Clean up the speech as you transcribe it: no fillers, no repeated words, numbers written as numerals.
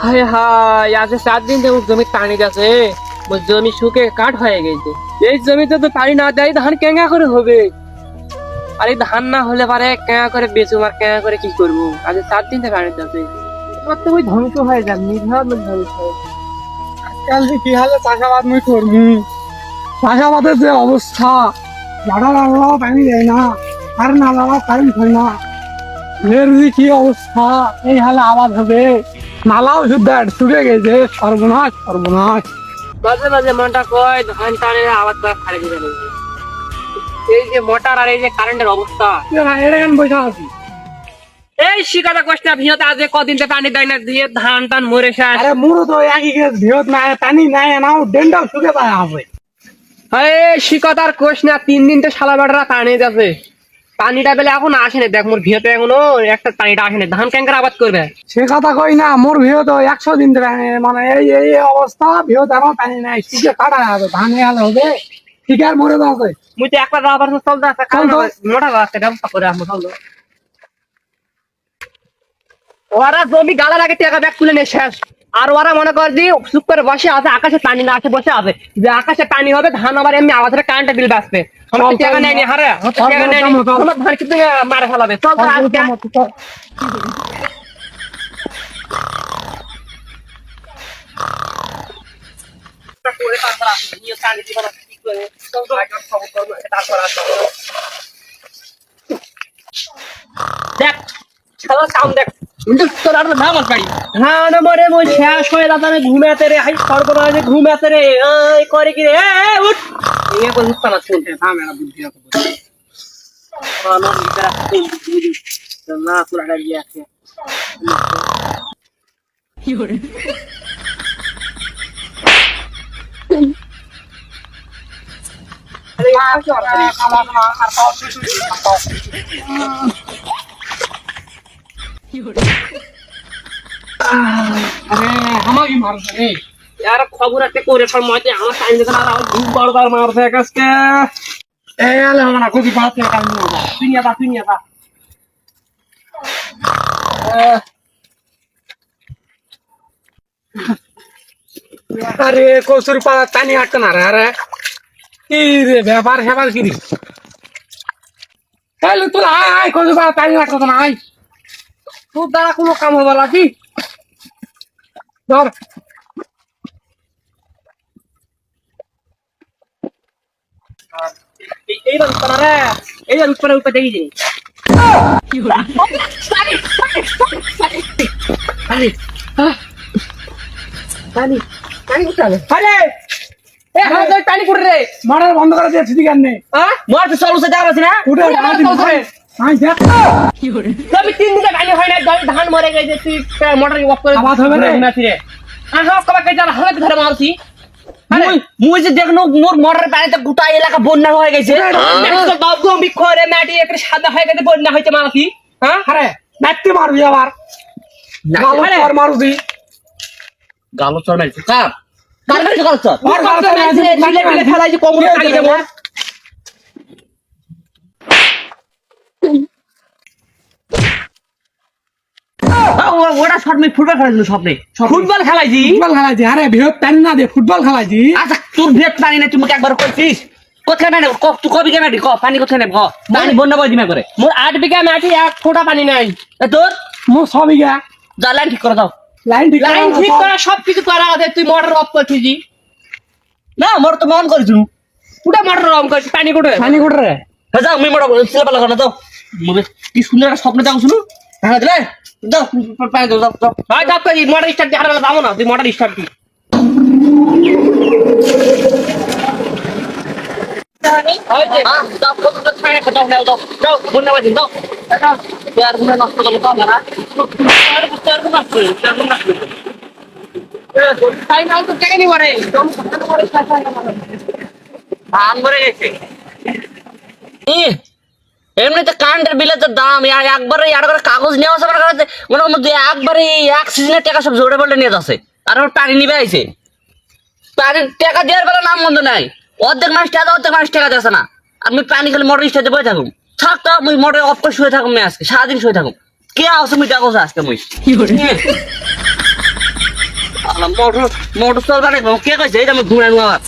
হায় হায়, আজ 4 দিন থেকে জমি পানি যাচ্ছে, জমি শুকে কাঠ হয়ে গেছে। এই জমিতে তো পানি না দেয় ধান কেঙ্গা করে হবে? আর এই ধান না হলে পারে কেঙ্গা করে বেচুম আর কেঙ্গা করে কি করবো? আজ 4 দিন থেকে পানি যাচ্ছে, এবার তো ওই ধ্বংস হয়ে যাবে, নির্ঘাত ধ্বংস হয়ে যাবে। আজকাল যে কি হালে চাষাবাদ মুই করবো, চাষাবাদের যে অবস্থা, জাডা লাগাও পানি দেয় না, আর না লাগাও কারেন্ট হয় না, এর যে কি অবস্থা, এই হালে আবাদ হবে? নালাও শুদ্ধ শুকে গেছে, সর্বনাশ সর্বনাশ। মাঝে মাঝে মনটা কয় ধান টানে আবাদ করা ছাড়ে দিতে হবে। এই যে মোটর আর এই যে কারেন্টের অবস্থা, এটা কেন বসে আছি? এই শিকাটা কষ্ট ভিহতে আজ কদিন থেকে পানি দেয় না, দিয়ে ধান টান মরে শেষ। আরে মুরো তো একই গেছ, ভিহত নাই পানি নাই, নাও ডেন্ডাল শুকে যায় হবে। শিকতার কোষ না, 3 দিন তো শালা বেড়া পানি যাচ্ছে, পানিটা পেলে এখন আসেনি। দেখ মোর ভিহতে এখনো একটা পানিটা আসেনি, ধান ক্যাঙ্কার আবাদ করবে। সে কথা কই না, মোর ভিহত 100 দিন ধরে মানে এই এই অবস্থা, ভিহত আমার পানি নাই, শুকে কাটা হবে, ধান হালে হবে, ঠিক আর মরে যাচ্ছে। মুই তো একবার রাবার চলতে আছে, কারণ চল তো। মোটা রাস্তা ব্যবস্থা করে আসবো। চল তো। ওরা জমি গালার আগে টাকা ব্যাগ তুলে নিয়ে শেষ, আর ওরা মনে কর যে চুপ করে বসে আছে, আকাশে পানি না আসে বসে আছে, যে আকাশে পানি হবে ধান আবার এমনি আওয়াজে কারেন্টের বিল বাঁচবে। আমার চল, টাকা চল, নেয়নি, হারে আমার চল, টাকা চল, নেয়নি, চল, চল। আমার ধান কিন্তু মারে ফেলাবে। চল তো আজকে। করে তারপর আসবে, নিয়ে কানে দিবা কি করে, চল তো আগে খবর করব, তারপর আসবে। দেখ শালা কাম দেখ, কিন্তু তোর আর নাম আর গাড়ি হ্যাঁ নম্বরে মই শেষ হয়ে যাবে, আমি ঘুমাতে রে, হাই সর্বনাশে ঘুমাতে রে, এই করে কি রে, এই উঠ, এই কোন উঠতা না শুনতে থাম, এরা বুদ্ধি আছে না মিটার আছে বুদ্ধি না, পুরা গাড়ি আছে কি করে। আরে আর কি আর আরে আমাকে মারছে রে। यार খবর একটা করে ফর মতে আমার টাইম দিতে না, আর খুব বড় বড় মারছে আজকে। এই আলে আমরা খুবই বাতে কাজ না। দুনিয়া বা আরে কসুর পাড়া টানি আটকে না রে। আরে কি রে ব্যাপার হেবার কি রে? তাহলে তুই আয় আয় কসুর পাড়া টানি আটকে না, আয়। তোর দ্বারা কোনো কাম হবে নাকি? ধর এই বাল করা রে, এই আর উপরে উপরে দেখি যে কি হলো। আরে পানি পানি উঠালে, আরে এ হাত ধরে পানি কুড়ে রে, মারার বন্ধ করে দিয়েছি ঠিক আছে? হ্যাঁ মোর তো সলুসে যাবে না, উঠে আয় দেখ কি হলো। তবে 3 দিনে পানি হয় না, ধান মরে গেছে, তুই মোটর অফ করে আবাদ হবে রে। ঘুমাতে রে। আর সব কবা কে যারা হালকা ধরে মারছি, মুই যে দেখনো মোর মোটরের পানিতে গোটা এলাকা বন্যা হয়ে গেছে, একটু দবদম বিক্ষরে মাটি একটু সাদা হয়ে গেছে, বন্যা হইতে মারছি। হ্যাঁ আরে নাটতে মারবি আবার, মারুদি গালো চর মারছি কার কার মারছি গালো চর আর গালো চর মারছি, ছিলে ছিলে ফেলাই যে কোমরে টানি দেব। ওটা শট আমি ফুটবল খেলাইছিল স্বপ্নে, ফুটবল খেলাইছি। ফুটবল খেলাইছি? আরে বৃহৎ টানি না দে, ফুটবল খেলাইছি। আচ্ছা তোর ভেট পানি না, তুমি একবার কইছিস কোথায় না তুই কবি কেন ক পানি কোথায় নেব, পানি বন্যা বই দিমা করে। মোর 8 বিঘা মাটি 1 ফোঁটা পানি নাই। তোর মোর 6 বিঘা। যা লাইন ঠিক করে দাও, লাইন ঠিক করা সবকিছু করা আছে, তুই মোটর অফ করছিস না, মোটর তো অন করেছিস, পুরা মোটর অন করছিস, পানি কোটে পানি কোটে রে। যাও আমি মোটর ছেলে পালা করে দাও, কি সুন্দর একটা স্বপ্ন দেখো শুনো, হ্যাঁ দিলে দাও পানি দাও, দাও ভাই দাও, তুই মোটর স্টার্ট দিয়ে হারা যাবো না, তুই মোটর স্টার্ট দি। এমনিতে কারেন্টের বিলের যে দাম, একবারে কাগজ নেওয়া আছে আমার কাছে, মনে মধ্যে একবারে 1 সিজনের টাকা সব জোরে বলতে নিয়ে যাচ্ছে, আর আমার পানি নিবে আইছে, পানির টাকা দেওয়ার বেলা নাম বন্ধ নাই, অর্ধেক মানুষ টাকা অর্ধেক মানুষ টাকা দিচ্ছে না, আমি পানি খেলে মোটর স্টার্টে বসে থাকুন, থাকতো মুই মোটর অফ করে শুয়ে থাকুন, আজকে সারাদিন শুয়ে থাকুন, কে আসে মুই টাকা আজকে মুই মোটর চলবা কে কইছে এটা আমি ঘুমাই আবার